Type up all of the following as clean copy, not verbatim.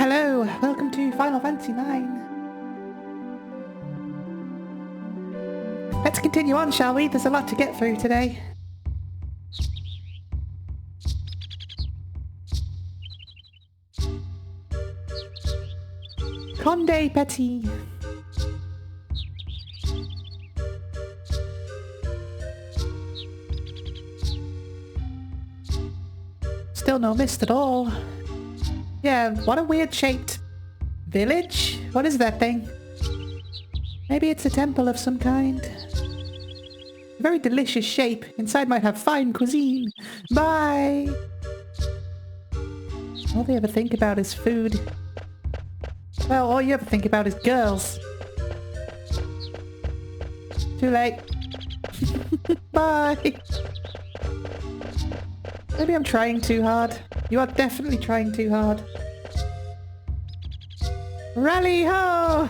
Hello, welcome to Final Fantasy IX. Let's continue on, shall we? There's a lot to get through today. Conde Petit. Still no mist at all. Yeah, what a weird shaped village? What is that thing? Maybe it's a temple of some kind. A very delicious shape. Inside might have fine cuisine. Bye! All they ever think about is food. Well, all you ever think about is girls. Too late. Bye! Maybe I'm trying too hard. You are definitely trying too hard. Rally ho!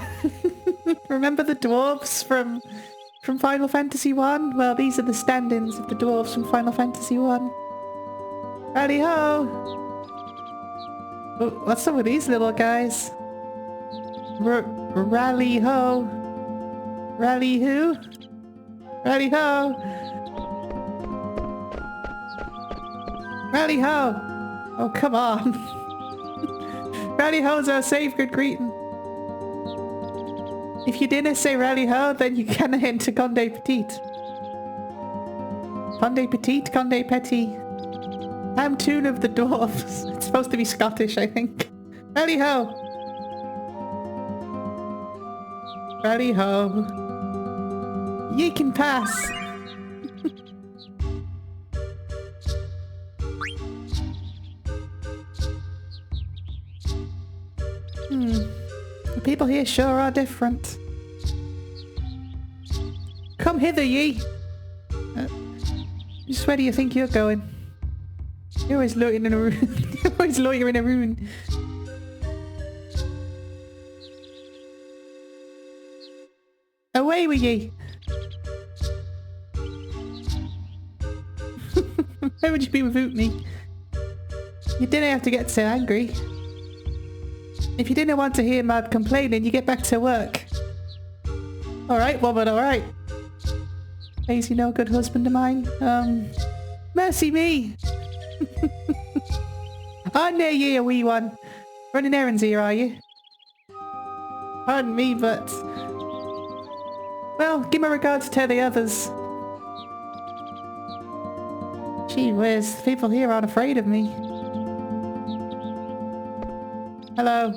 Remember the dwarves from Final Fantasy 1? Well, these are the stand-ins of the dwarves from Final Fantasy 1. Rally ho! Oh, what's up with these little guys? Rally ho! Rally who? Rally ho! Rally ho! Oh, come on. Rally ho's our sacred greeting. If you didn't say rally ho, then you can't enter Conde Petit. Conde Petit, Conde Petit. I'm tune of the dwarves. It's supposed to be Scottish, I think. Rally ho! Rally ho. Ye can pass. The people here sure are different. Come hither, ye! Just where do you think you're going? You're always loitering in a room. You're always loitering in a room. Away with ye! Where would you be without me? You didn't have to get so angry. If you didn't want to hear Mad complaining, you get back to work. Alright, woman, alright. Lazy no good husband of mine. Mercy me! Oh, no, ye a wee one. Running errands here, are you? Pardon me, but... Well, give my regards to the others. Gee whiz, people here aren't afraid of me. Hello.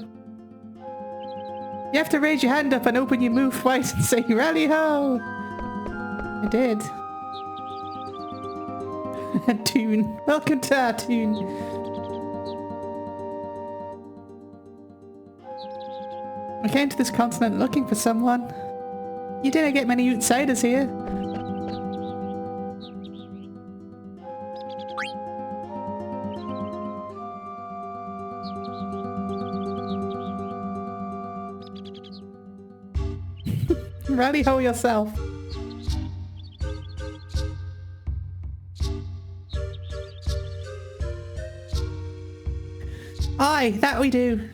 You have to raise your hand up and open your mouth wide and say, Rally ho! I did. Toon. Welcome to our Toon. I came to this continent looking for someone. You didn't get many outsiders here. Rally ho yourself. Aye, that we do.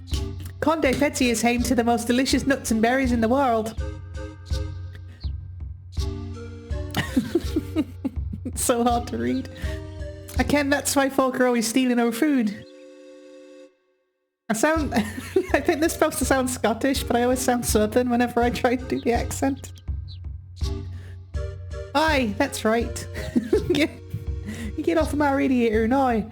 Conde Petit is home to the most delicious nuts and berries in the world. It's so hard to read. Again, that's why folk are always stealing our food. I think they're supposed to sound Scottish, but I always sound Southern whenever I try to do the accent. Aye, that's right. You get off of my radiator now.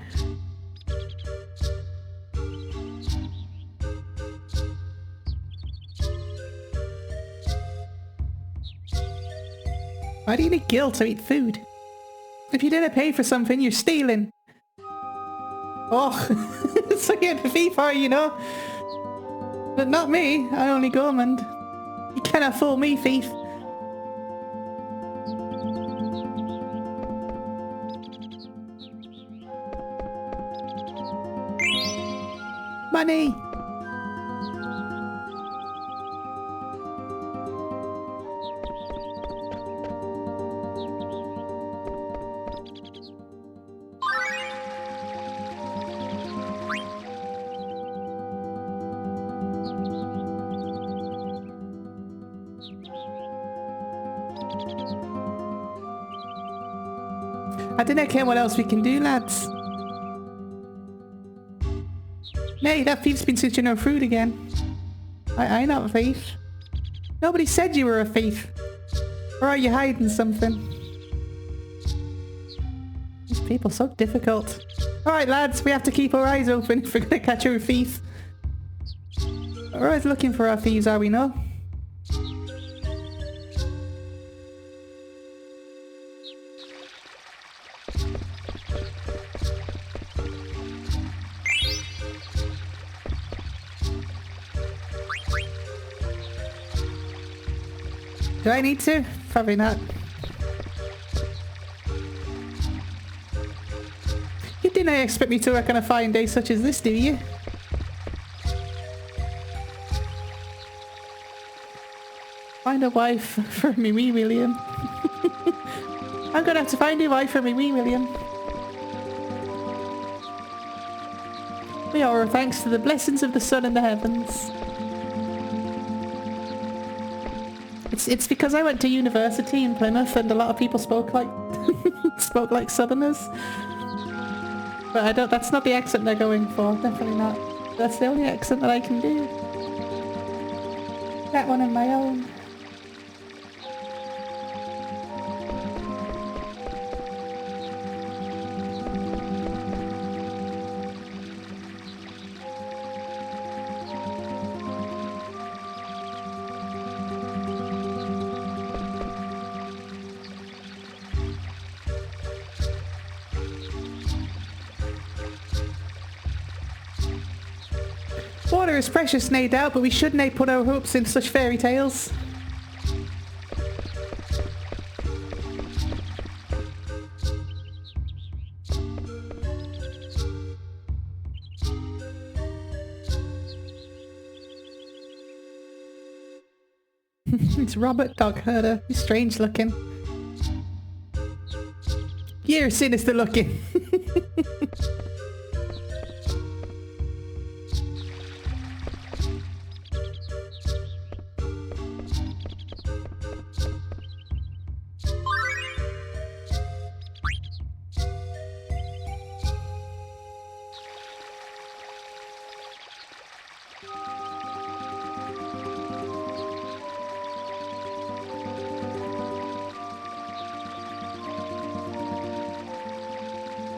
Why do you need guilt to eat food? If you didn't pay for something, you're stealing. Oh, so you're the thief, are you, know? But not me, I only gourmand. You cannot fool me, thief. Money! I don't care what else we can do, lads. Nay, that thief's been switching our fruit again. I'm not a thief. Nobody said you were a thief. Or are you hiding something? These people are so difficult. Alright lads, we have to keep our eyes open if we're gonna catch our thief. We're always looking for our thieves, are we not? Do I need to? Probably not. You didn't expect me to work on a fine day such as this, do you? Find a wife for me wee William. I'm gonna have to find a wife for me wee William. We are thanks to the blessings of the sun and the heavens. It's because I went to university in Plymouth and a lot of people spoke like spoke like Southerners. But that's not the accent they're going for, definitely not. That's the only accent that I can do. That one of my own. Water is precious, no doubt, but we shouldn't put our hopes in such fairy tales. It's Robert Dogherder. He's strange looking. You're sinister looking.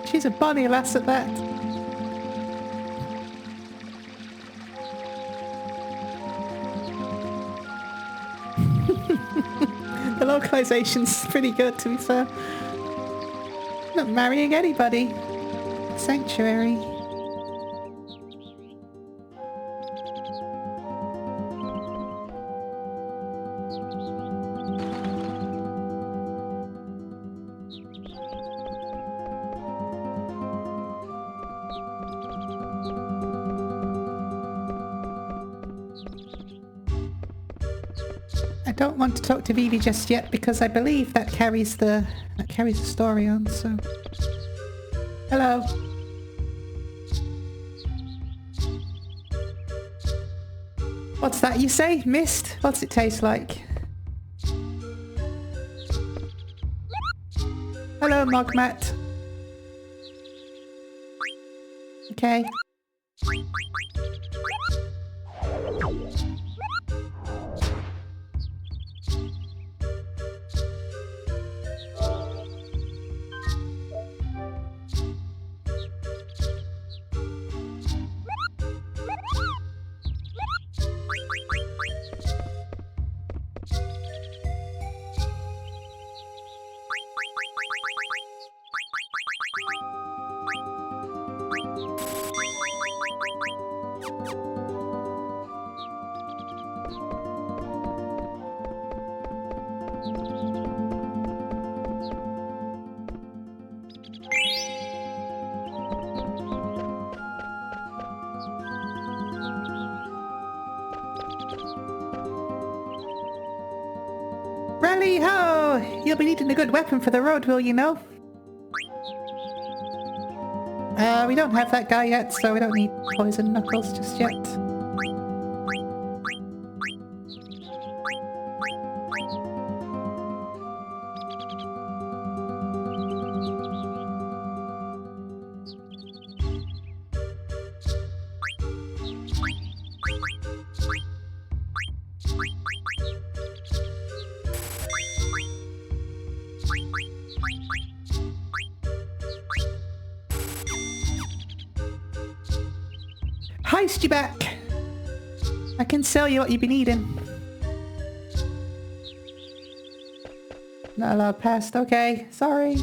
She's a bonny lass at that. The localization's pretty good, to be fair. Not marrying anybody. Sanctuary. I don't want to talk to Vivi just yet because I believe that carries the story on, so. Hello. What's that you say? Mist? What's it taste like? Hello, Mogmat. Okay. Rally-ho! You'll be needing a good weapon for the road, will you know? We don't have that guy yet, so we don't need poison knuckles just yet. heist you back. I can sell you what you've been eating. Not allowed past. Okay, sorry.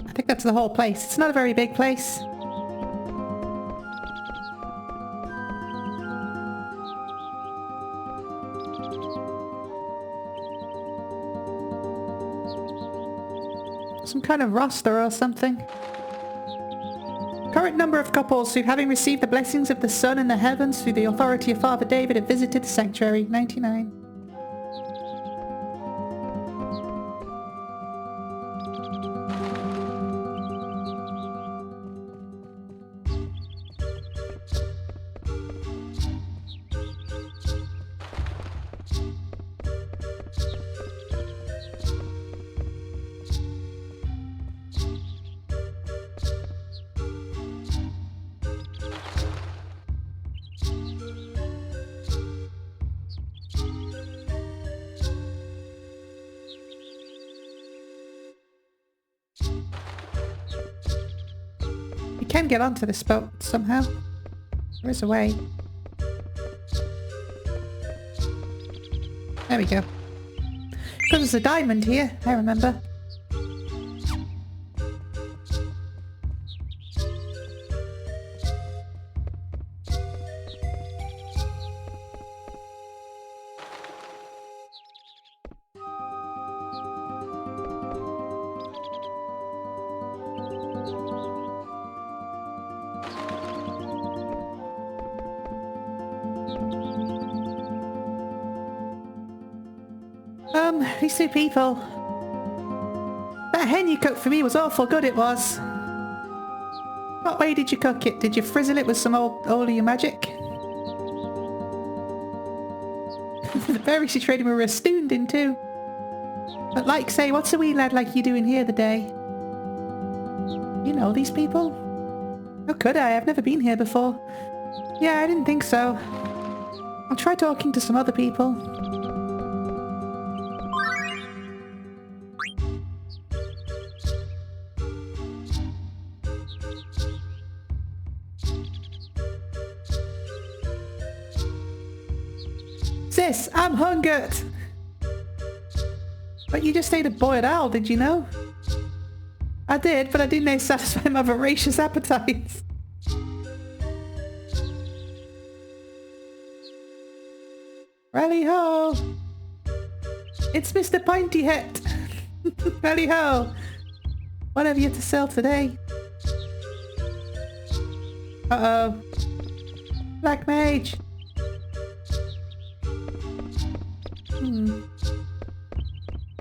I think that's the whole place. It's not a very big place. Some kind of roster or something. Current number of couples who, having received the blessings of the sun in the heavens through the authority of Father David, have visited the sanctuary. 99. Can get onto this boat somehow. There is a way. There we go. Because there's a diamond here, I remember. These two people. That hen you cooked for me was awful good, it was. What way did you cook it? Did you frizzle it with some old of your magic? The berries you traded were astounding too. But like say, what's a wee lad like you doing here the day? You know these people? How could I? I've never been here before. Yeah, I didn't think so. I'll try talking to some other people. Sis, I'm hungered! But you just ate a boiled owl, did you know? I did, but I didn't satisfy my voracious appetites. Rally ho! It's Mr. Pointy Hat! Rally ho! What have you to sell today? Uh-oh. Black Mage!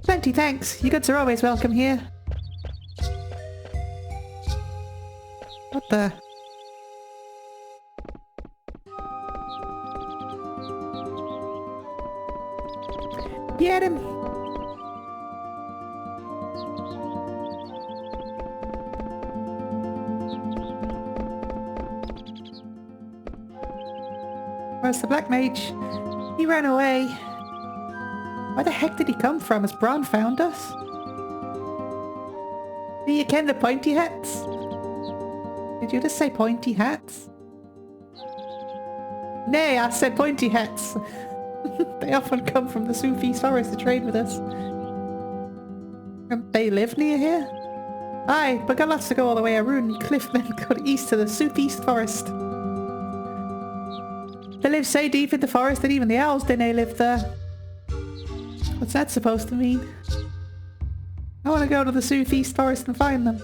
Plenty thanks. Your goods are always welcome here. What the? Get him! Where's the Black Mage? He ran away. Where the heck did he come from? Has Braun found us? Do you ken the pointy hats? Did you just say pointy hats? Nay, I said pointy hats. They often come from the Southeast Forest to trade with us. They live near here? Aye, but got lots to go all the way around cliff then go east to the Southeast Forest. They live so deep in the forest that even the owls didn't live there. What's that supposed to mean? I want to go to the Southeast Forest and find them.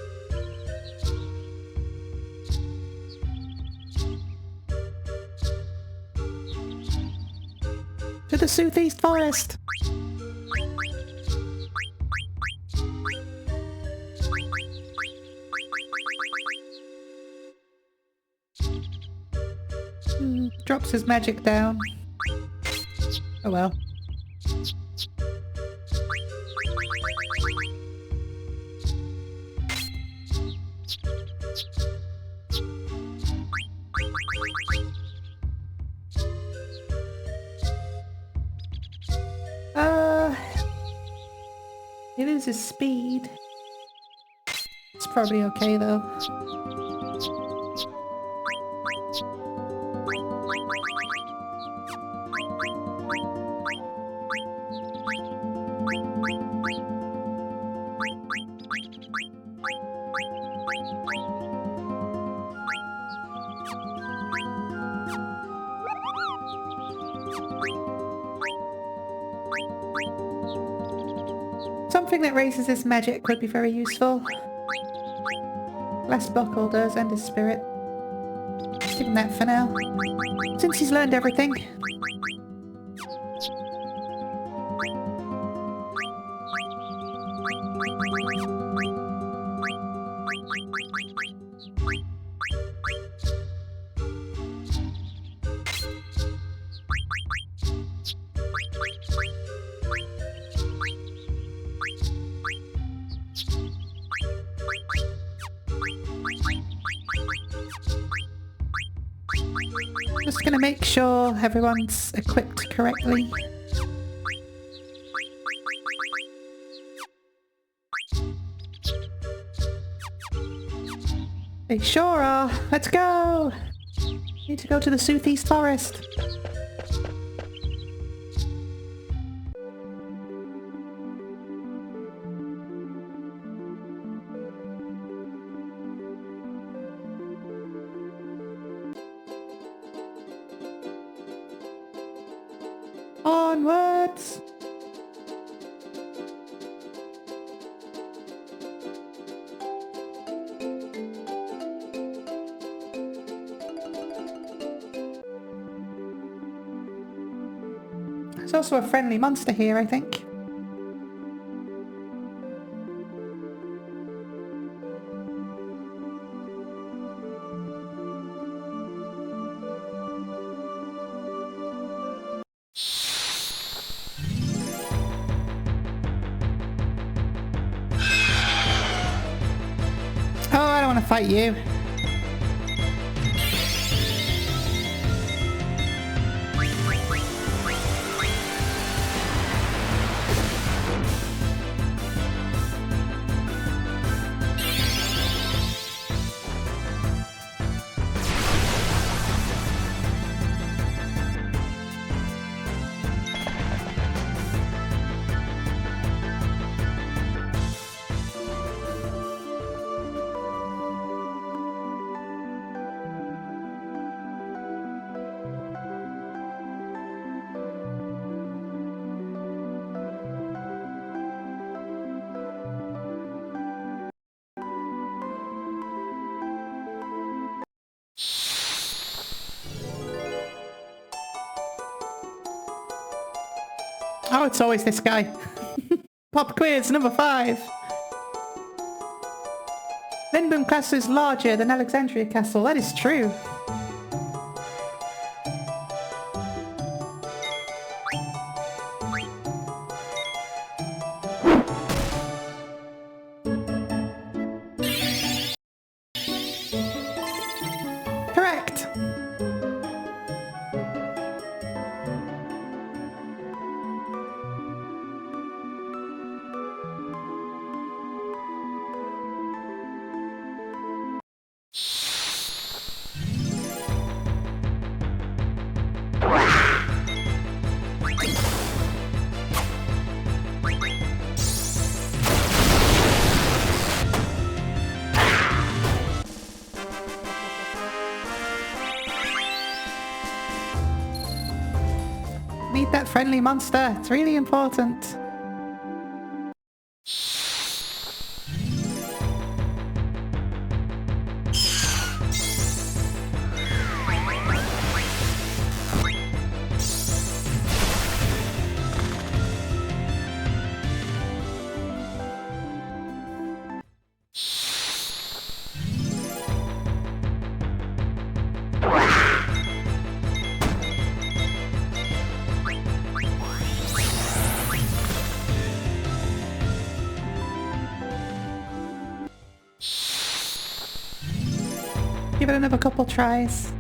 To the Southeast Forest! drops his magic down. Oh well. He loses speed. It's probably okay though. Something that raises his magic could be very useful. Last buckle does, and his spirit. Give him that for now. Since he's learned everything. Just gonna make sure everyone's equipped correctly. They sure are. Let's go! Need to go to the Southeast Forest. Onwards! There's also a friendly monster here, I think. Oh, I don't want to fight you. Oh, it's always this guy. Pop quiz number 5. Lindblum Castle is larger than Alexandria Castle. That is true. Correct. Meet that friendly monster. It's really important. Give it another couple tries.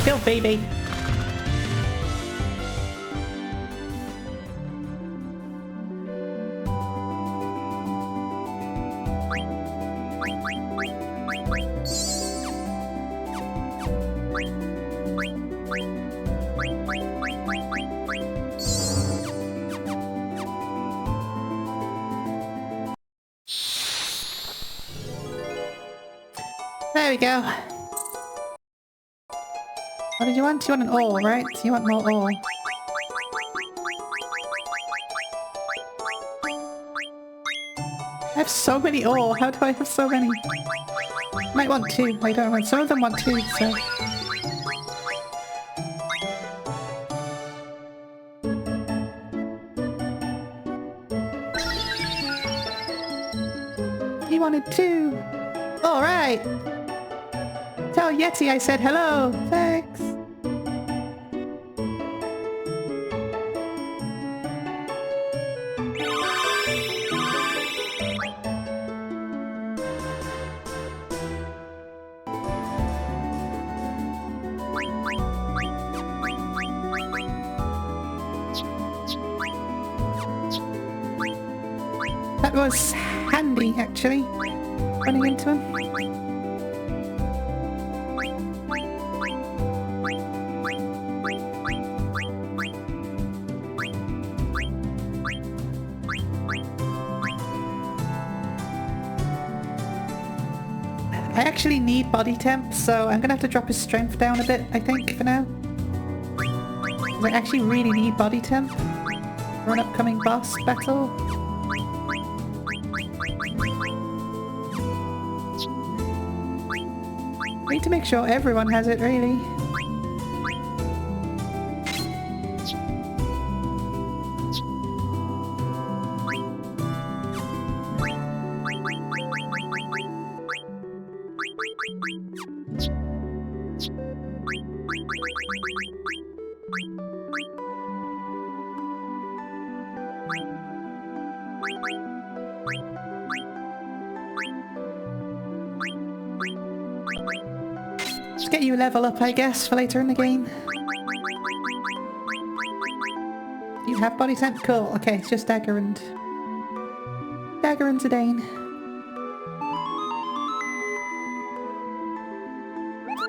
Kill baby. There we go. What did you want? You want an ore, right? You want more ore. I have so many ore. How do I have so many? Might want two. I don't know. Some of them want two, so... He wanted two. Alright. Tell Yeti I said hello. Thanks. That was handy, actually, running into him. I actually need body temp, so I'm gonna have to drop his strength down a bit, I think, for now. I actually really need body temp for an upcoming boss battle. I need to make sure everyone has it, really. Just get you a level up, I guess, for later in the game. You have body temp? Cool. Okay, it's just Dagger and Zidane.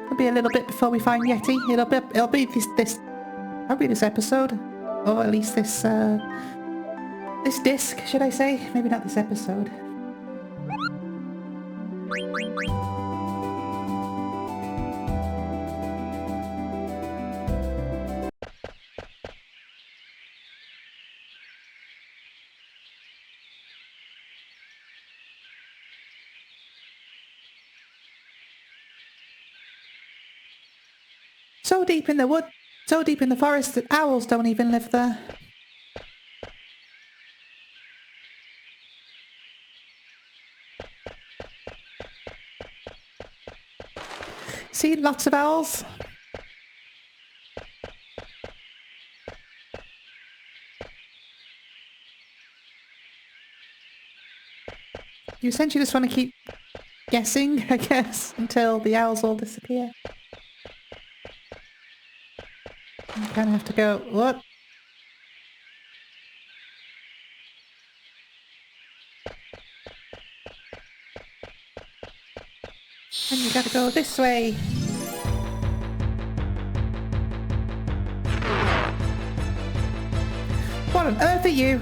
It'll be a little bit before we find Yeti. It'll be this probably this episode, or at least this disc, should I say? Maybe not this episode. So deep in the wood, so deep in the forest that owls don't even live there. See, lots of owls. You essentially just want to keep guessing, I guess, until the owls all disappear. You kind of have to go, what? And you gotta go this way. What on earth are you?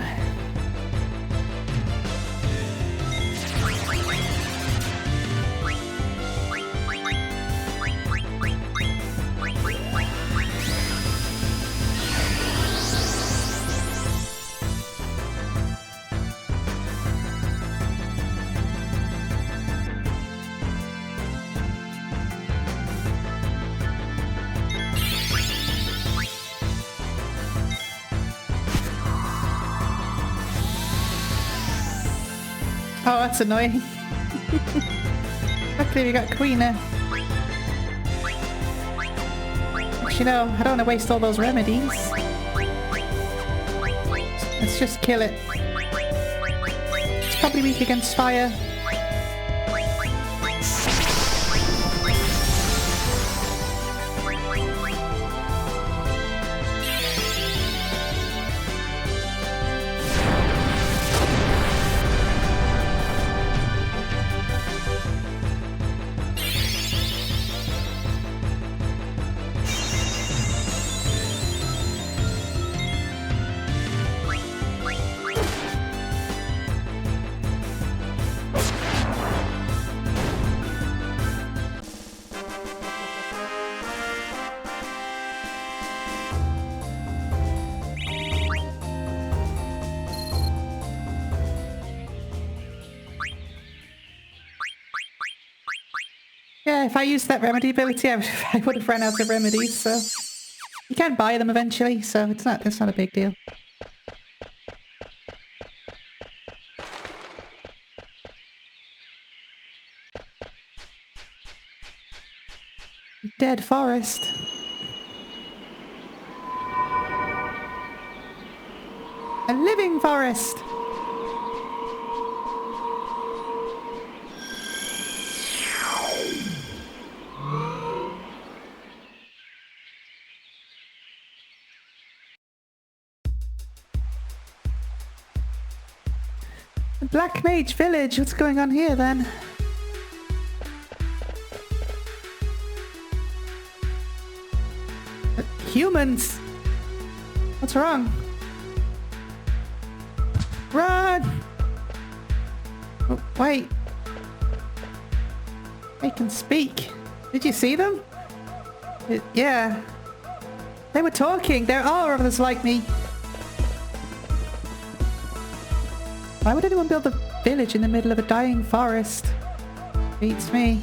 Oh, that's annoying. Luckily we got Queena. But you know, I don't want to waste all those remedies. Let's just kill it. It's probably weak against fire. Yeah, if I used that remedy ability, I would have run out of remedies, so... You can buy them eventually, so it's not a big deal. Dead forest. A living forest! Black Mage Village, what's going on here then? Humans! What's wrong? Run! Oh, wait. They can speak. Did you see them? Yeah. They were talking. There are others like me. Why would anyone build a village in the middle of a dying forest? Beats me.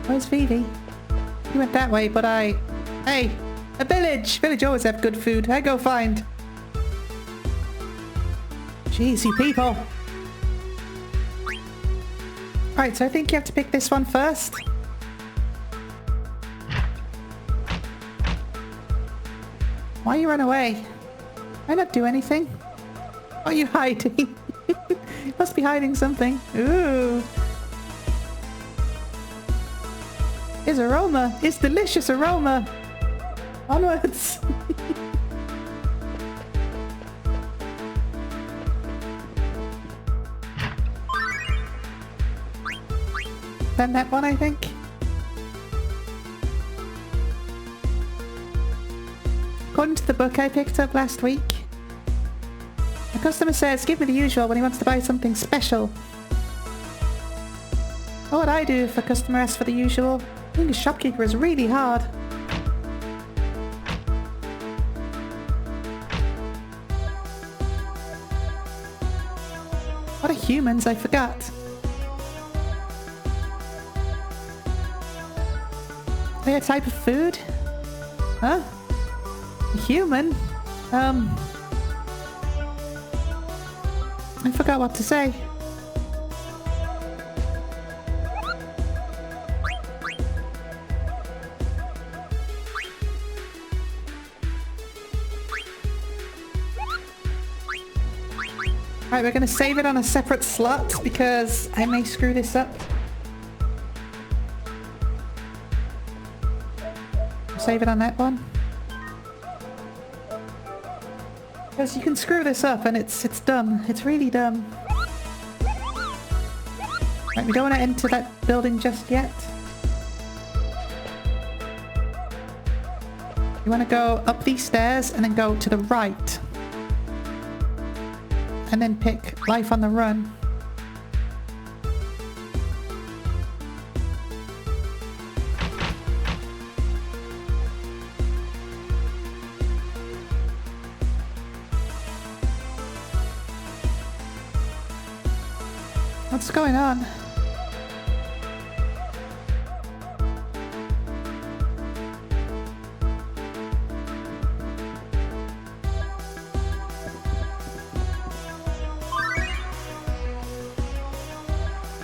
Where's Vivi? He went that way, but I... Hey! A village! Village always have good food. I go find. Jeez, you people. Alright, so I think you have to pick this one first. Why you run away? I not do anything. Why are you hiding? Must be hiding something. Ooh. His aroma. His delicious aroma. Onwards. Then that one, I think. According to the book I picked up last week, the customer says, give me the usual when he wants to buy something special. What would I do if a customer asks for the usual? Being a shopkeeper is really hard. What are humans? I forgot. Are they a type of food? Huh? A human? I forgot what to say. Alright, we're going to save it on a separate slot because I may screw this up. Save it on that one. Because you can screw this up and it's dumb. It's really dumb. Right, we don't want to enter that building just yet. You want to go up these stairs and then go to the right. And then pick Life on the Run. What's going on?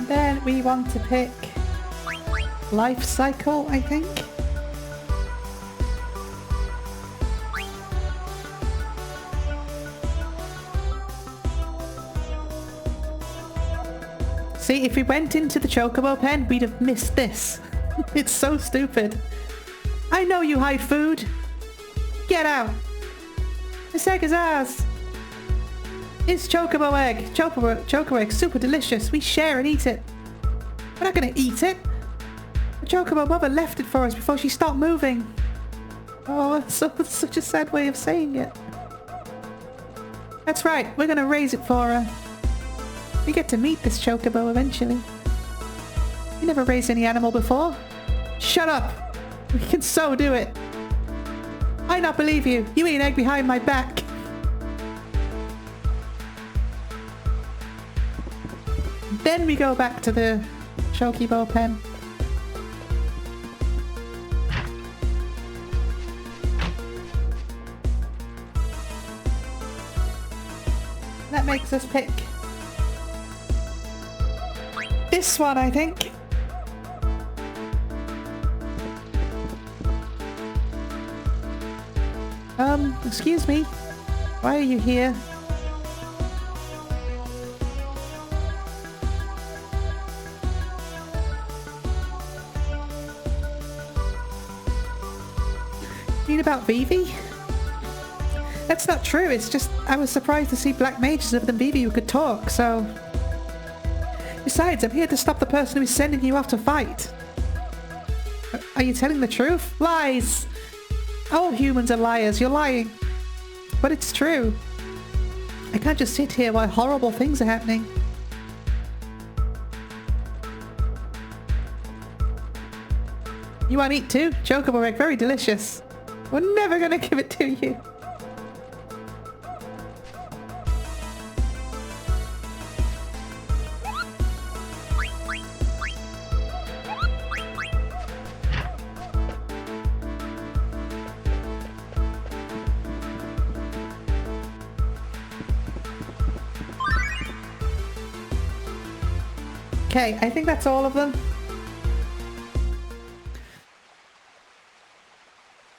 Then we want to pick Life Cycle, I think. See, if we went into the chocobo pen, we'd have missed this. It's so stupid. I know you hide food. Get out. This egg is ours. It's chocobo egg. Chocobo egg, super delicious. We share and eat it. We're not gonna eat it. The chocobo mother left it for us before she stopped moving. Oh, it's such a sad way of saying it. That's right, we're gonna raise it for her. We get to meet this chocobo eventually. You never raised any animal before. Shut up! We can so do it. I not believe you. You eat an egg behind my back. Then we go back to the chocobo pen. That makes us pick this one, I think. Excuse me. Why are you here? You mean about Vivi? That's not true, it's just I was surprised to see black mages other than Vivi who could talk, so... Besides, I'm here to stop the person who is sending you off to fight. Are you telling the truth? Lies! All humans are liars, you're lying. But it's true. I can't just sit here while horrible things are happening. You want to eat too? Chocobo egg, very delicious. We're never gonna give it to you. Okay, I think that's all of them.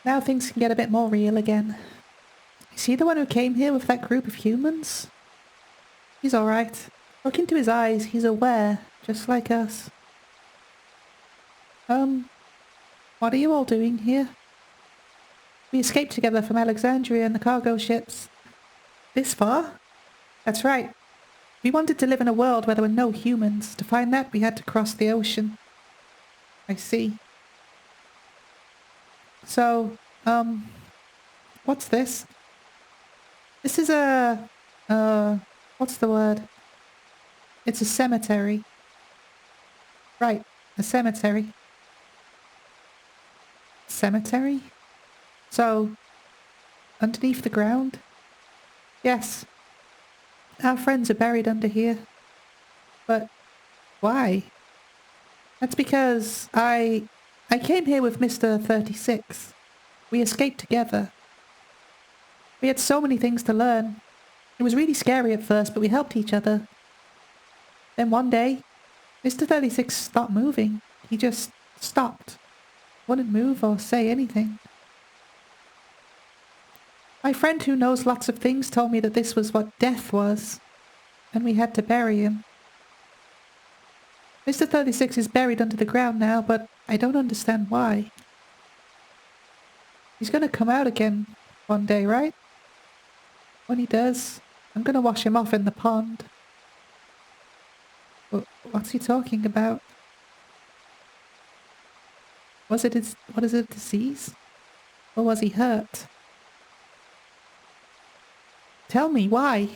Now things can get a bit more real again. Is he the one who came here with that group of humans? He's alright. Look into his eyes, he's aware, just like us. What are you all doing here? We escaped together from Alexandria and the cargo ships. This far? That's right. We wanted to live in a world where there were no humans. To find that, we had to cross the ocean. I see. So, what's this? This is a, what's the word? It's a cemetery. Right, a cemetery. Cemetery? So, underneath the ground? Yes. Our friends are buried under here. But why? That's because I came here with Mr. 36. We escaped together. We had so many things to learn. It was really scary at first, but we helped each other. Then one day, Mr. 36 stopped moving. He just stopped. Wouldn't move or say anything. My friend who knows lots of things told me that this was what death was, and we had to bury him. Mr. 36 is buried under the ground now, but I don't understand why. He's gonna come out again one day, right? When he does, I'm gonna wash him off in the pond. What's he talking about? What is it, disease? Or was he hurt? Tell me, why?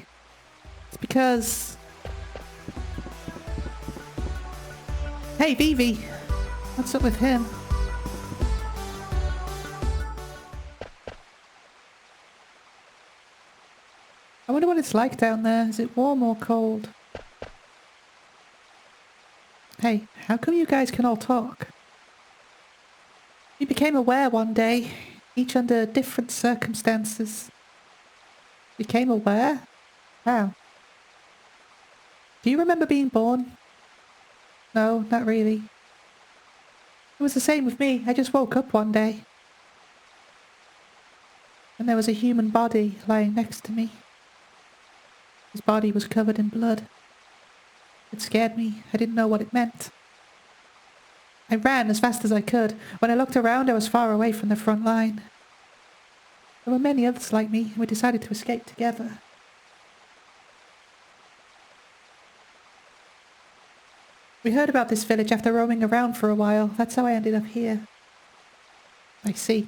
It's because... Hey, Vivi! What's up with him? I wonder what it's like down there. Is it warm or cold? Hey, how come you guys can all talk? We became aware one day, each under different circumstances. Became aware? How? Do you remember being born? No, not really. It was the same with me. I just woke up one day. And there was a human body lying next to me. His body was covered in blood. It scared me. I didn't know what it meant. I ran as fast as I could. When I looked around, I was far away from the front line. There were many others like me, and we decided to escape together. We heard about this village after roaming around for a while. That's how I ended up here. I see.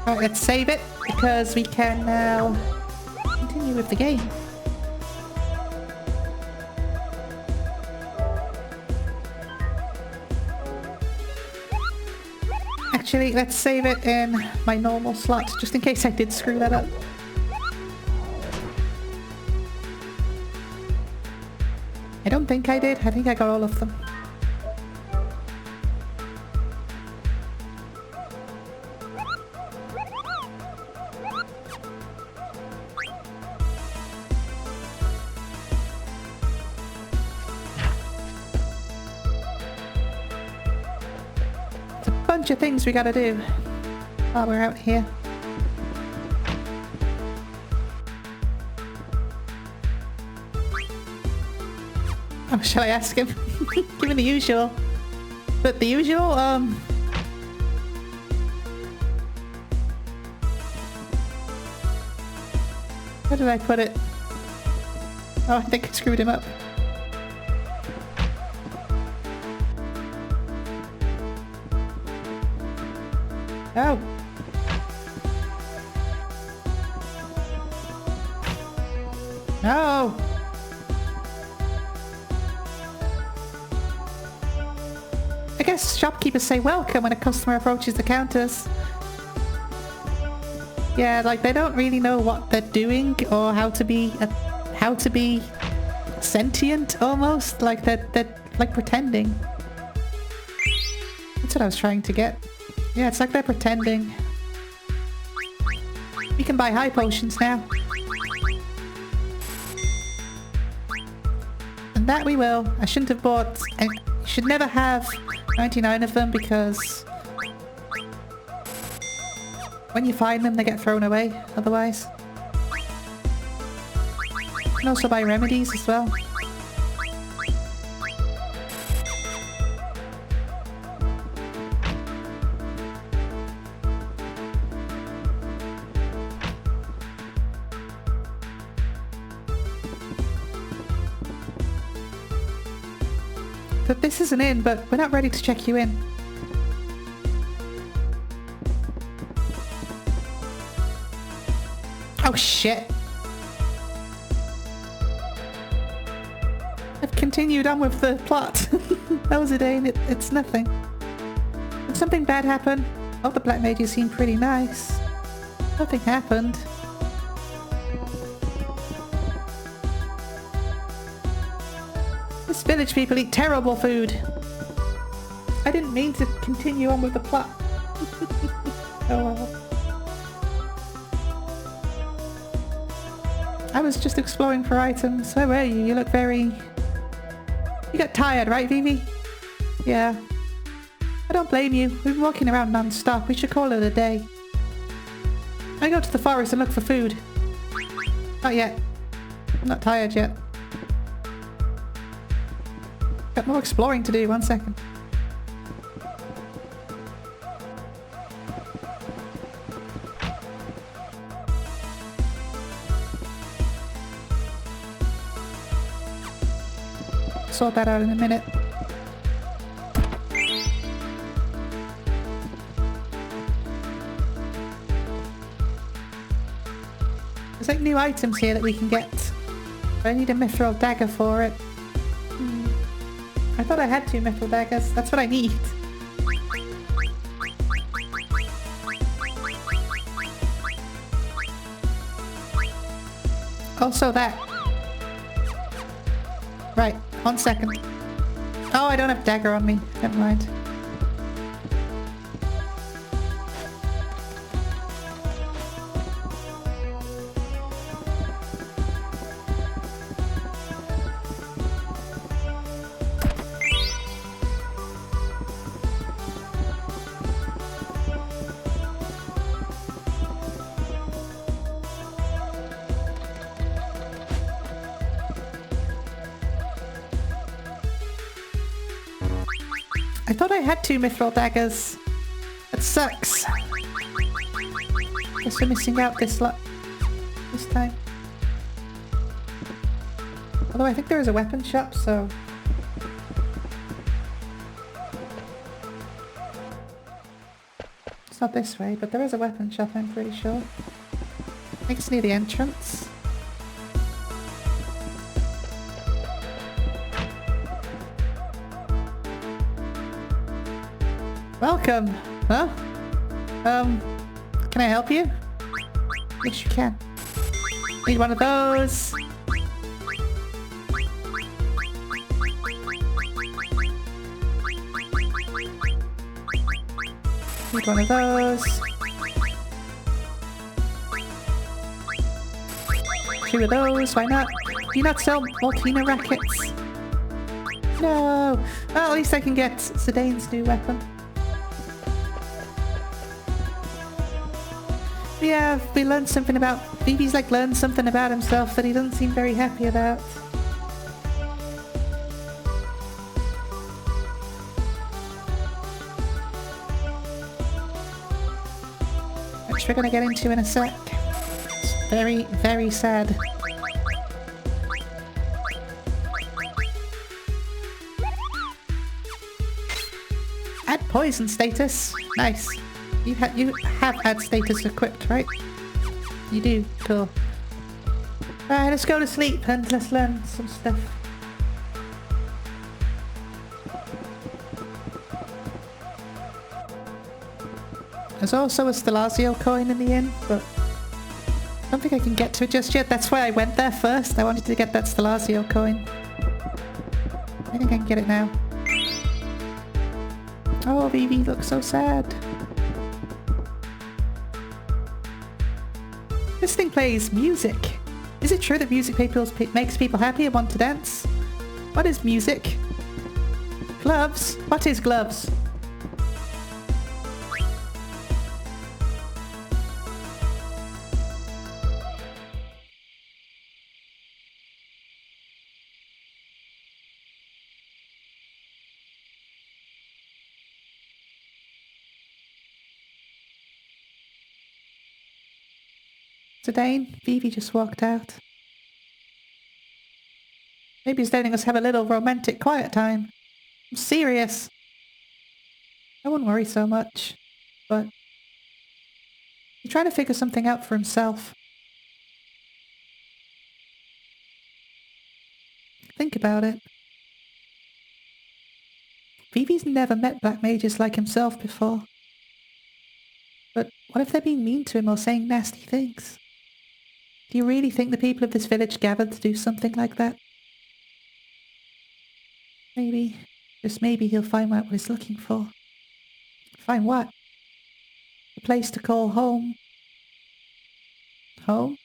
Alright, let's save it, because we can now continue with the game. Actually, let's save it in my normal slot, just in case I did screw that up. I don't think I did. I think I got all of them. Bunch of things we gotta do while we're out here. Oh, shall I ask him? Give me the usual. But the usual, where did I put it? Oh, I think I screwed him up. Oh. No. I guess shopkeepers say welcome when a customer approaches the counters. Yeah, like they don't really know what they're doing or how to be sentient almost. Like they're like pretending. That's what I was trying to get. Yeah, it's like they're pretending. We can buy high potions now. And that we will. I shouldn't have bought... I should never have 99 of them because... when you find them, they get thrown away otherwise. You can also buy remedies as well. But this is an inn, but we're not ready to check you in. Oh shit! I've continued on with the plot. That was a day and it's nothing. Did something bad happen? All the black mages seem pretty nice. Nothing happened. This village people eat terrible food. I didn't mean to continue on with the plot. Oh well. I was just exploring for items. Where were you? You look very... You got tired, right, Vivi? Yeah. I don't blame you. We've been walking around non-stop. We should call it a day. I go to the forest and look for food. Not yet. I'm not tired yet. Got more exploring to do. 1 second. Sort that out in a minute. There's like new items here that we can get. But I need a mithril dagger for it. I thought I had 2 mithril daggers. That's what I need. Also that. Right, 1 second. Oh, I don't have dagger on me. Never mind. I thought I had 2 mithril daggers. That sucks. Guess we're missing out this time. Although I think there is a weapon shop, so... It's not this way, but there is a weapon shop, I'm pretty sure. I think it's near the entrance. Welcome! Huh? Can I help you? Yes, you can. Need one of those. Need one of those. 2 of those, why not? Do you not sell Volcano rackets? No! Well, at least I can get Zidane's new weapon. Yeah, we learned something about... Vivi's like learned something about himself that he doesn't seem very happy about. Which we're gonna get into in a sec. It's very, very sad. Add poison status. Nice. You have had status equipped, right? You do. Cool. Alright, let's go to sleep and let's learn some stuff. There's also a Stelazio coin in the inn, but I don't think I can get to it just yet. That's why I went there first. I wanted to get that Stelazio coin. I think I can get it now. Oh, Vivi looks so sad. This thing plays music. Is it true that music makes people happy and want to dance? What is music? Gloves? What is gloves? Zidane, Vivi just walked out. Maybe he's letting us have a little romantic quiet time. I'm serious. I wouldn't worry so much, but he's trying to figure something out for himself. Think about it. Vivi's never met black mages like himself before. But what if they're being mean to him or saying nasty things? Do you really think the people of this village gathered to do something like that? Maybe, just maybe he'll find out what he's looking for. Find what? A place to call home. Home?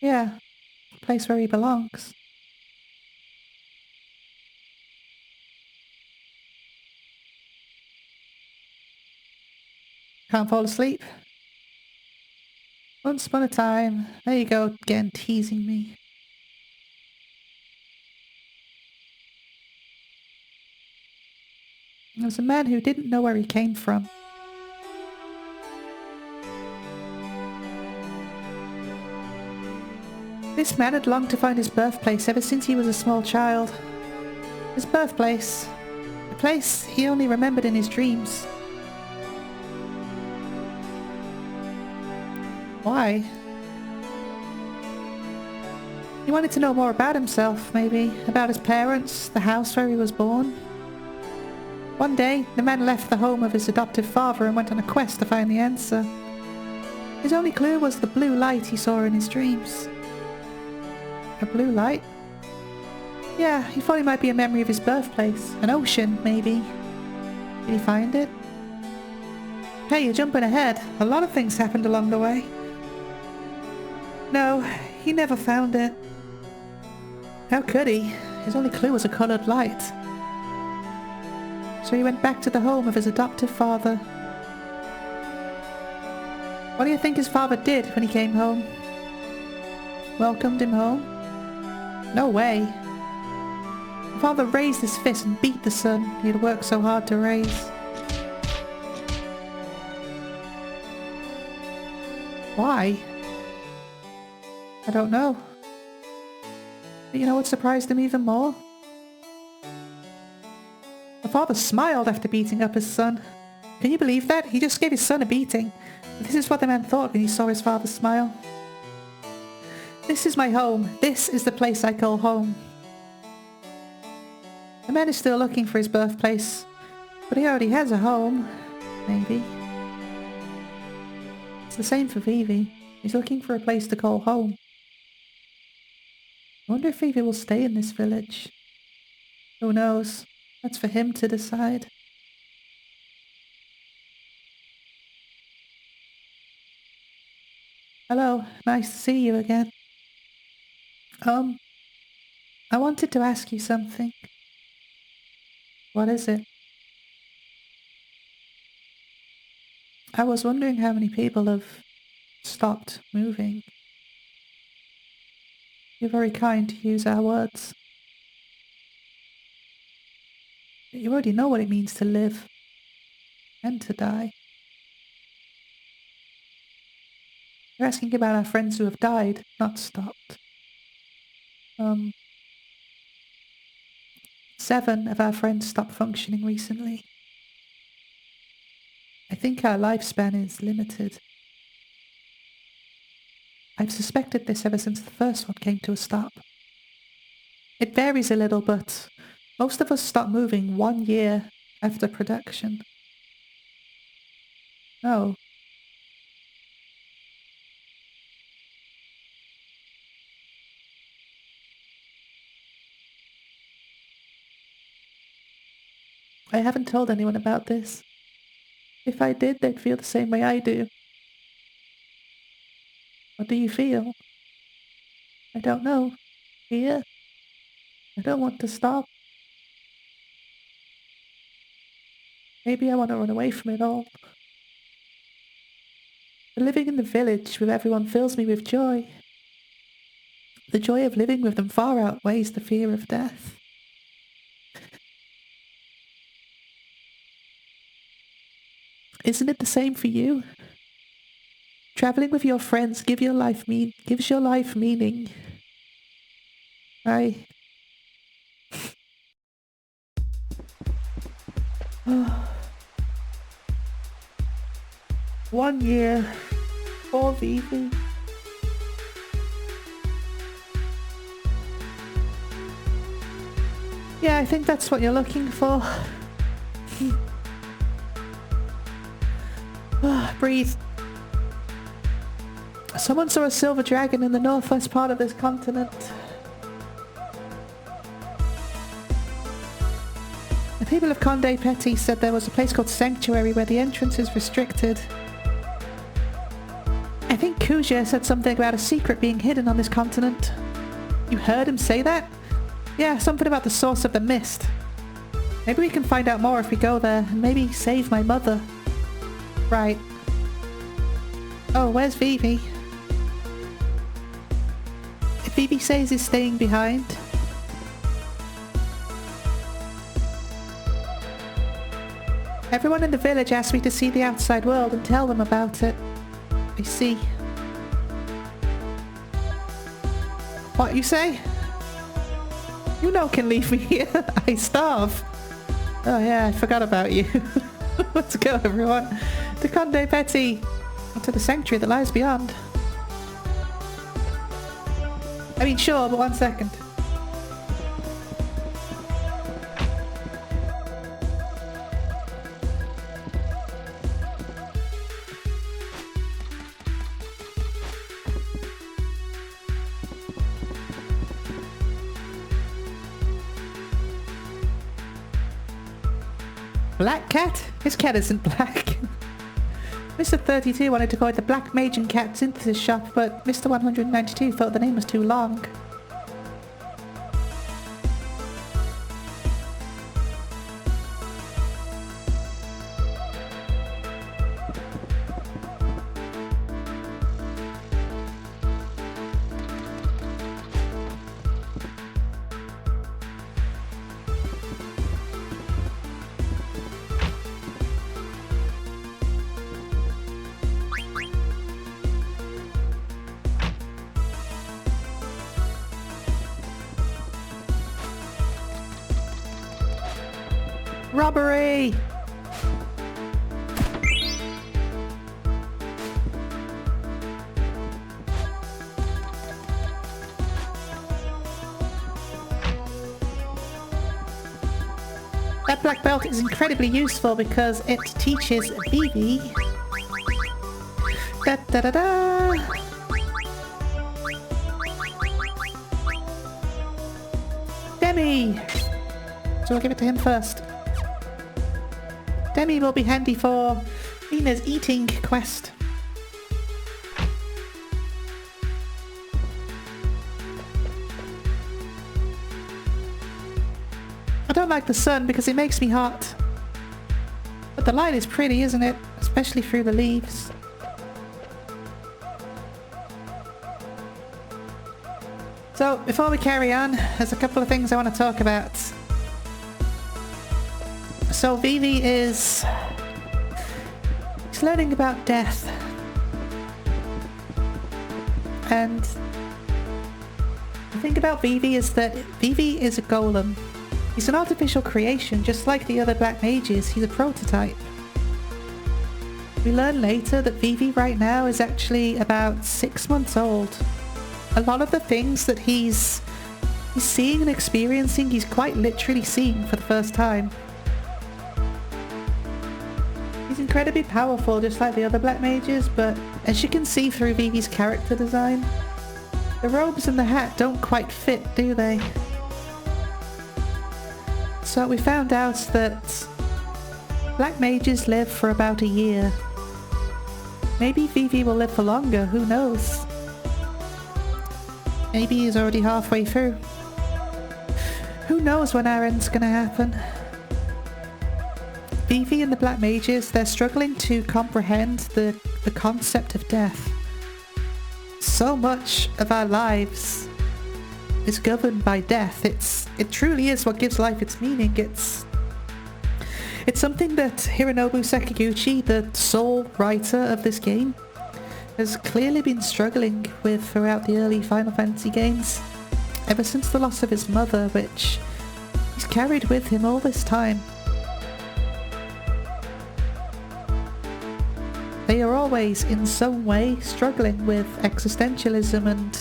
Yeah, a place where he belongs. Can't fall asleep? Once upon a time. There you go, again teasing me. There was a man who didn't know where he came from. This man had longed to find his birthplace ever since he was a small child. His birthplace. A place he only remembered in his dreams. Why? He wanted to know more about himself, maybe. About his parents, the house where he was born. One day, the man left the home of his adoptive father and went on a quest to find the answer. His only clue was the blue light he saw in his dreams. A blue light? Yeah, he thought it might be a memory of his birthplace. An ocean, maybe. Did he find it? Hey, you're jumping ahead. A lot of things happened along the way. No, he never found it. How could he? His only clue was a coloured light. So he went back to the home of his adoptive father. What do you think his father did when he came home? Welcomed him home? No way. The father raised his fist and beat the son he had worked so hard to raise. Why? I don't know. But you know what surprised him even more? The father smiled after beating up his son. Can you believe that? He just gave his son a beating. This is what the man thought when he saw his father smile. This is my home. This is the place I call home. The man is still looking for his birthplace, but he already has a home. Maybe. It's the same for Vivi. He's looking for a place to call home. I wonder if Vivi will stay in this village. Who knows? That's for him to decide. Hello, nice to see you again. I wanted to ask you something. What is it? I was wondering how many people have stopped moving. You're very kind to use our words. You already know what it means to live and to die. You're asking about our friends who have died, not stopped. 7 of our friends stopped functioning recently. I think our lifespan is limited. I've suspected this ever since the first one came to a stop. It varies a little, but most of us stop moving 1 year after production. Oh. I haven't told anyone about this. If I did, they'd feel the same way I do. What do you feel? I don't know. Fear? I don't want to stop. Maybe I want to run away from it all. But living in the village with everyone fills me with joy. The joy of living with them far outweighs the fear of death. Isn't it the same for you? Traveling with your friends gives your life meaning. Oh. 1 year. Poor Vivi. Yeah, I think that's what you're looking for. Breathe. Someone saw a silver dragon in the northwest part of this continent. The people of Conde Petit said there was a place called Sanctuary where the entrance is restricted. I think Kuja said something about a secret being hidden on this continent. You heard him say that? Yeah, something about the source of the mist. Maybe we can find out more if we go there, and maybe save my mother. Right. Oh, where's Vivi? If Vivi says he's staying behind... Everyone in the village asked me to see the outside world and tell them about it. I see. What you say? You know can leave me here. I starve. Oh yeah, I forgot about you. Let's go everyone. To Conde Petit. And to the sanctuary that lies beyond. I mean sure, but 1 second. Black cat? His cat isn't black. Mr. 32 wanted to call it the Black Mage and Cat Synthesis Shop, but Mr. 192 felt the name was too long. Robbery! That black belt is incredibly useful because it teaches Vivi. Da da da da! Demi! So I'll give it to him first. Demi will be handy for Ina's eating quest. I don't like the sun because it makes me hot. But the light is pretty, isn't it? Especially through the leaves. So, before we carry on, there's a couple of things I want to talk about. So Vivi is learning about death. And the thing about Vivi is that Vivi is a golem. He's an artificial creation, just like the other black mages. He's a prototype. We learn later that Vivi right now is actually about 6 months old. A lot of the things that he's seeing and experiencing, he's quite literally seeing for the first time. He's incredibly powerful, just like the other black mages, but as you can see through Vivi's character design, the robes and the hat don't quite fit, do they? So we found out that black mages live for about a year. Maybe Vivi will live for longer, who knows? Maybe he's already halfway through. Who knows when our end's gonna happen? Vivi and the black mages, they're struggling to comprehend the concept of death. So much of our lives is governed by death. It truly is what gives life its meaning. It's something that Hirnonobu Sakaguchi, the sole writer of this game, has clearly been struggling with throughout the early Final Fantasy games, ever since the loss of his mother, which he's carried with him all this time. They are always, in some way, struggling with existentialism and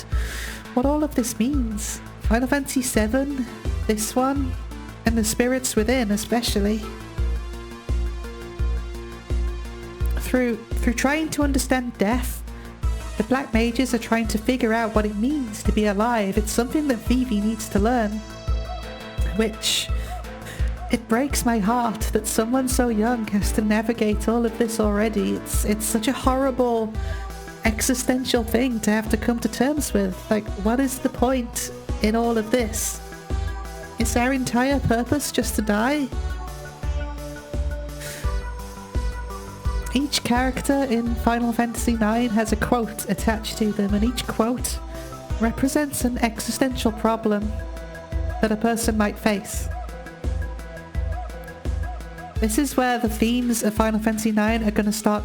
what all of this means. Final Fantasy VII, this one, and the spirits within especially. Through trying to understand death, the black mages are trying to figure out what it means to be alive. It's something that Vivi needs to learn, which it breaks my heart that someone so young has to navigate all of this already. It's such a horrible existential thing to have to come to terms with. Like, what is the point in all of this? Is our entire purpose just to die? Each character in Final Fantasy IX has a quote attached to them, and each quote represents an existential problem that a person might face. This is where the themes of Final Fantasy IX are going to start,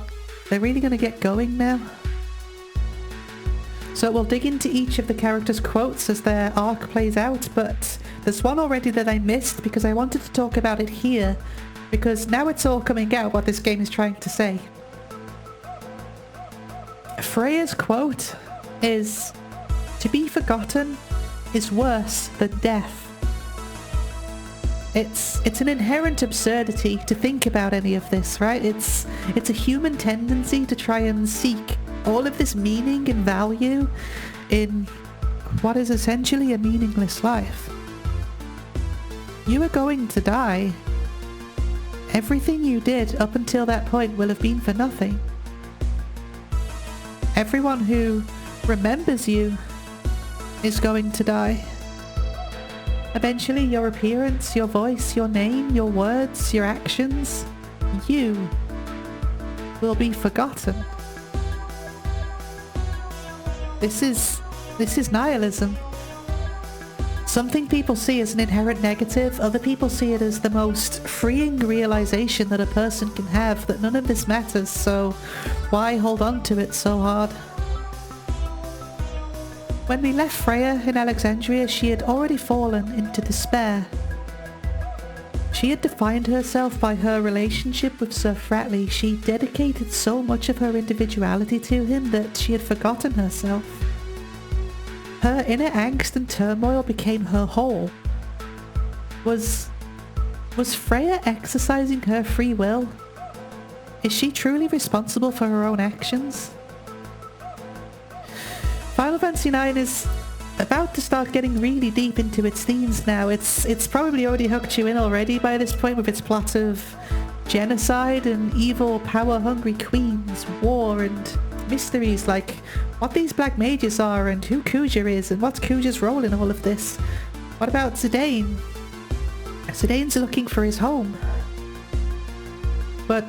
they're really going to get going now. So we'll dig into each of the characters' quotes as their arc plays out, but there's one already that I missed because I wanted to talk about it here, because now it's all coming out what this game is trying to say. Freya's quote is, "To be forgotten is worse than death." It's an inherent absurdity to think about any of this, right? It's a human tendency to try and seek all of this meaning and value in what is essentially a meaningless life. You are going to die, everything you did up until that point will have been for nothing. Everyone who remembers you is going to die. Eventually, your appearance, your voice, your name, your words, your actions, you will be forgotten. This is nihilism. Something people see as an inherent negative, other people see it as the most freeing realization that a person can have, that none of this matters, so why hold on to it so hard? When we left Freya in Alexandria, she had already fallen into despair. She had defined herself by her relationship with Sir Fratley. She dedicated so much of her individuality to him that she had forgotten herself. Her inner angst and turmoil became her whole. Was Freya exercising her free will? Is she truly responsible for her own actions? Final Fantasy IX is about to start getting really deep into its themes now. It's probably already hooked you in already by this point with its plot of genocide and evil, power-hungry queens, war and mysteries like what these black mages are and who Kuja is and what's Kuja's role in all of this. What about Zidane? Zidane's looking for his home. But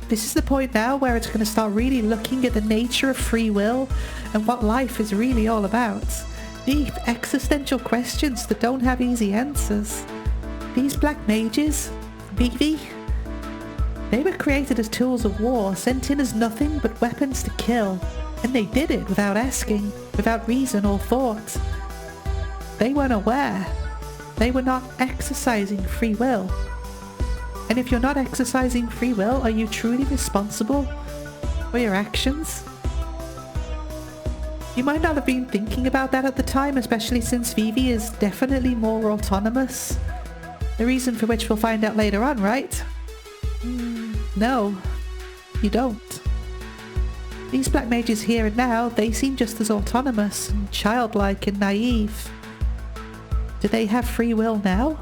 this is the point now where it's going to start really looking at the nature of free will and what life is really all about. Deep existential questions that don't have easy answers. These black mages, Vivi, they were created as tools of war, sent in as nothing but weapons to kill. And they did it without asking, without reason or thought. They weren't aware. They were not exercising free will. And if you're not exercising free will, are you truly responsible for your actions? You might not have been thinking about that at the time, especially since Vivi is definitely more autonomous. The reason for which we'll find out later on, right? No, you don't. These black mages here and now, they seem just as autonomous and childlike and naive. Do they have free will now?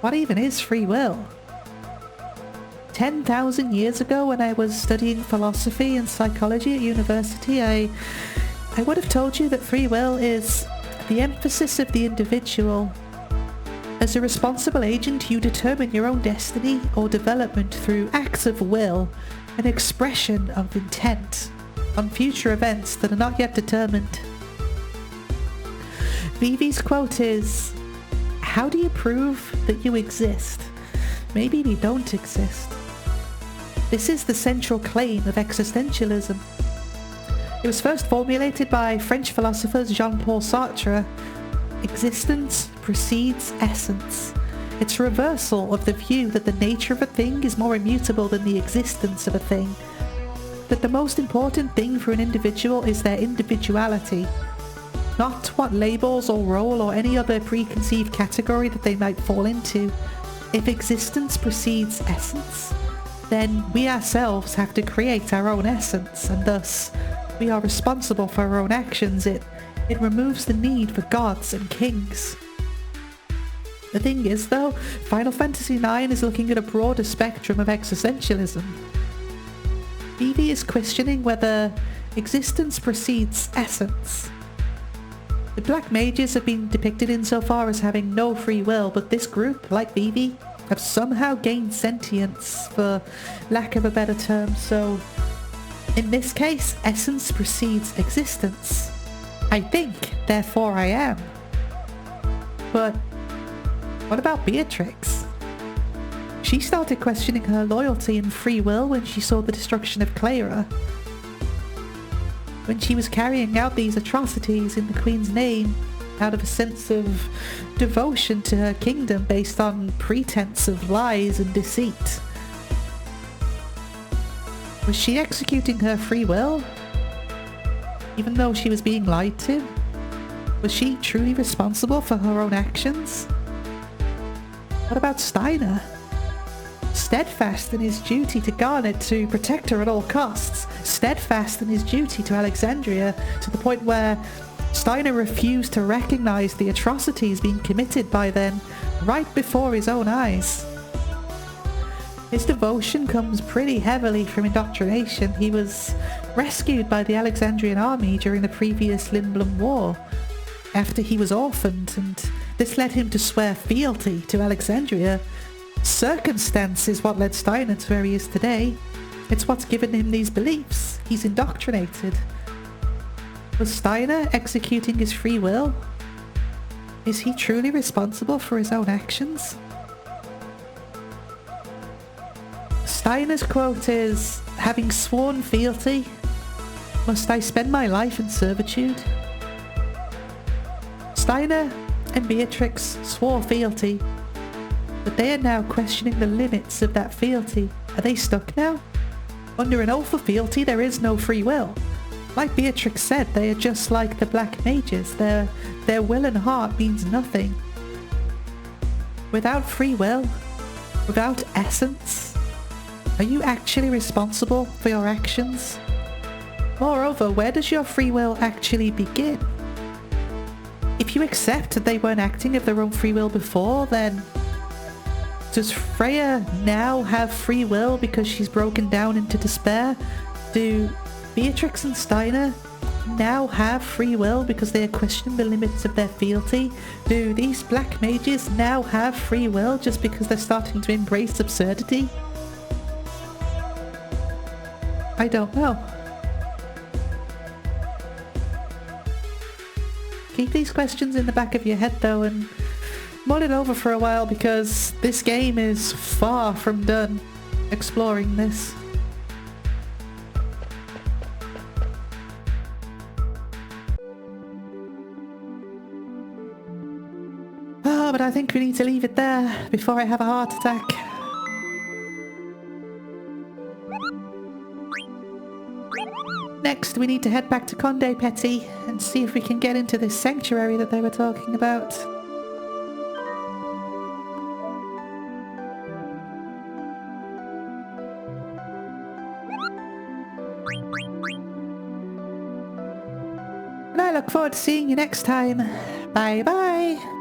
What even is free will? 10,000 years ago when I was studying philosophy and psychology at university, I would have told you that free will is the emphasis of the individual. As a responsible agent, you determine your own destiny or development through acts of will, an expression of intent on future events that are not yet determined. Vivi's quote is, "How do you prove that you exist? Maybe we don't exist." This is the central claim of existentialism. It was first formulated by French philosophers Jean-Paul Sartre. Existence precedes essence. It's a reversal of the view that the nature of a thing is more immutable than the existence of a thing. That the most important thing for an individual is their individuality, not what labels or role or any other preconceived category that they might fall into. If existence precedes essence, then we ourselves have to create our own essence, and thus we are responsible for our own actions. It removes the need for gods and kings. The thing is, though, Final Fantasy IX is looking at a broader spectrum of existentialism. Vivi is questioning whether existence precedes essence. The Black Mages have been depicted insofar as having no free will, but this group, like Vivi, have somehow gained sentience, for lack of a better term, so in this case, essence precedes existence. I think, therefore I am. But what about Beatrix? She started questioning her loyalty and free will when she saw the destruction of Clara. When she was carrying out these atrocities in the Queen's name, out of a sense of devotion to her kingdom based on pretense of lies and deceit. Was she executing her free will? Even though she was being lied to? Was she truly responsible for her own actions? What about Steiner? Steadfast in his duty to Garnet to protect her at all costs. Steadfast in his duty to Alexandria to the point where Steiner refused to recognize the atrocities being committed by them right before his own eyes. His devotion comes pretty heavily from indoctrination. He was rescued by the Alexandrian army during the previous Lindblom War after he was orphaned, and this led him to swear fealty to Alexandria. Circumstance is what led Steiner to where he is today. It's what's given him these beliefs. He's indoctrinated. Was Steiner executing his free will? Is he truly responsible for his own actions? Steiner's quote is, "Having sworn fealty, must I spend my life in servitude?" Steiner and Beatrix swore fealty, but they are now questioning the limits of that fealty. Are they stuck now? Under an oath of fealty, there is no free will. Like Beatrix said, they are just like the Black Mages. Their will and heart means nothing. Without free will, without essence, are you actually responsible for your actions? Moreover, where does your free will actually begin? If you accept that they weren't acting of their own free will before, then does Freya now have free will because she's broken down into despair? Do Beatrix and Steiner now have free will because they are questioning the limits of their fealty? Do these Black Mages now have free will just because they're starting to embrace absurdity? I don't know. Keep these questions in the back of your head though, and mull it over for a while, because this game is far from done exploring this. Oh, but I think we need to leave it there before I have a heart attack. Next, we need to head back to Conde Petit and see if we can get into this sanctuary that they were talking about. And I look forward to seeing you next time. Bye bye!